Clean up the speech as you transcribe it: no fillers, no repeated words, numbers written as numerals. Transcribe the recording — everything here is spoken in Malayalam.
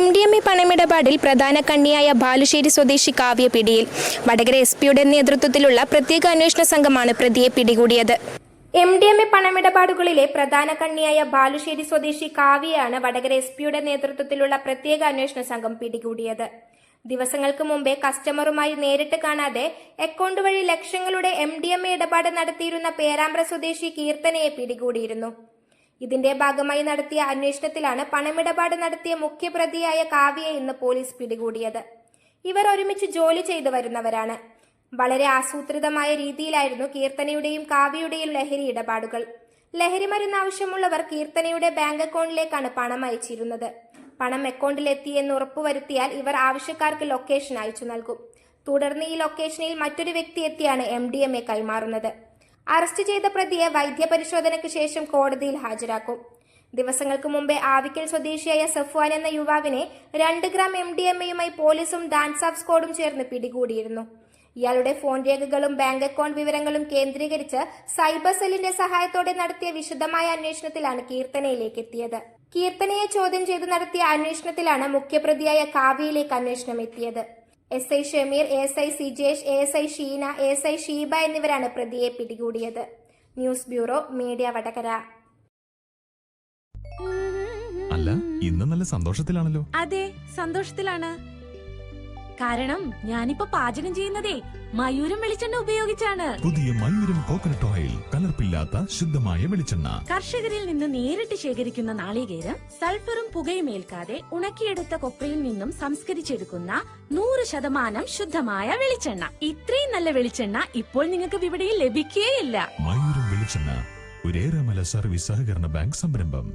MDMA പണമിടപാടിൽ പ്രധാന കണ്ണിയായ ബാലുശ്ശേരി സ്വദേശി കാവ്യ പിടിയിൽ. വടകര SP-യുടെ നേതൃത്വത്തിലുള്ള പ്രത്യേക അന്വേഷണ സംഘമാണ് പ്രതിയെ പിടികൂടിയത്. MDMA പണമിടപാടുകളിലെ പ്രധാന കണ്ണിയായ ബാലുശ്ശേരി സ്വദേശി കാവ്യയാണ് വടകര SP-യുടെ നേതൃത്വത്തിലുള്ള പ്രത്യേക അന്വേഷണ സംഘം പിടികൂടിയത്. ദിവസങ്ങൾക്ക് മുമ്പേ കസ്റ്റമറുമായി നേരിട്ട് കാണാതെ അക്കൗണ്ട് വഴി ലക്ഷങ്ങളുടെ MDMA ഇടപാട് നടത്തിയിരുന്ന പേരാമ്പ്ര സ്വദേശി കീർത്തനയെ പിടികൂടിയിരുന്നു. ഇതിന്റെ ഭാഗമായി നടത്തിയ അന്വേഷണത്തിലാണ് പണമിടപാട് നടത്തിയ മുഖ്യപ്രതിയായ കാവ്യയെ ഇന്ന് പോലീസ് പിടികൂടിയത്. ഇവർ ഒരുമിച്ച് ജോലി ചെയ്തു വരുന്നവരാണ്. വളരെ ആസൂത്രിതമായ രീതിയിലായിരുന്നു കീർത്തനയുടെയും കാവ്യയുടെയും ലഹരി ഇടപാടുകൾ. ലഹരി മരുന്ന് ആവശ്യമുള്ളവർ കീർത്തനയുടെ ബാങ്ക് അക്കൗണ്ടിലേക്കാണ് പണം അയച്ചിരുന്നത്. പണം അക്കൗണ്ടിലെത്തിയെന്ന് ഉറപ്പുവരുത്തിയാൽ ഇവർ ആവശ്യക്കാർക്ക് ലൊക്കേഷൻ അയച്ചു നൽകും. തുടർന്ന് ഈ ലൊക്കേഷനിൽ മറ്റൊരു വ്യക്തി എത്തിയാണ് MDMA കൈമാറുന്നത്. അറസ്റ്റ് ചെയ്ത പ്രതിയെ വൈദ്യപരിശോധനയ്ക്ക് ശേഷം കോടതിയിൽ ഹാജരാക്കും. ദിവസങ്ങൾക്ക് മുമ്പേ ആവിക്കൽ സ്വദേശിയായ സഫ്വാൻ എന്ന യുവാവിനെ 2 ഗ്രാം MDMA-യുമായി പോലീസും ഡാൻസ് ഓഫ് സ്ക്വാഡും ചേർന്ന് പിടികൂടിയിരുന്നു. ഇയാളുടെ ഫോൺ രേഖകളും ബാങ്ക് അക്കൗണ്ട് വിവരങ്ങളും കേന്ദ്രീകരിച്ച് സൈബർ സെല്ലിന്റെ സഹായത്തോടെ നടത്തിയ വിശദമായ അന്വേഷണത്തിലാണ് കീർത്തനയിലേക്ക് എത്തിയത്. കീർത്തനയെ ചോദ്യം ചെയ്ത് നടത്തിയ അന്വേഷണത്തിലാണ് മുഖ്യപ്രതിയായ കാവ്യയിലേക്ക് അന്വേഷണം എത്തിയത്. SI Shameer, ASI Sijesh, ASI Sheena, ASI Sheeba എന്നിവരാണ് പ്രതിയെ പിടികൂടിയത്. News bureau, media Vadakara. അല്ല, ഇന്ന് നല്ല സന്തോഷത്തിലാണല്ലോ. അതെ, സന്തോഷത്തിലാണ്. കാരണം ഞാനിപ്പോ പാചകം ചെയ്യുന്നതേ മയൂരം വെളിച്ചെണ്ണ ഉപയോഗിച്ചാണ്. പുതിയ മയൂരം കോക്കനട്ട് ഓയിൽ, കലർപ്പില്ലാത്ത ശുദ്ധമായ വെളിച്ചെണ്ണ. കർഷകരിൽ നിന്ന് നേരിട്ട് ശേഖരിക്കുന്ന നാളികേരം സൾഫറും പുകയും ഏൽക്കാതെ ഉണക്കിയെടുത്ത കൊപ്രയിൽ നിന്നും സംസ്കരിച്ചെടുക്കുന്ന 100% ശുദ്ധമായ വെളിച്ചെണ്ണ. ഇത്രയും നല്ല വെളിച്ചെണ്ണ ഇപ്പോൾ നിങ്ങൾക്ക് വിപണിയിൽ ലഭിക്കുകയില്ല. മയൂരം വെളിച്ചെണ്ണ, ഒരു ഏറെമല സർവീസ് സഹകരണ ബാങ്ക് സംരംഭം.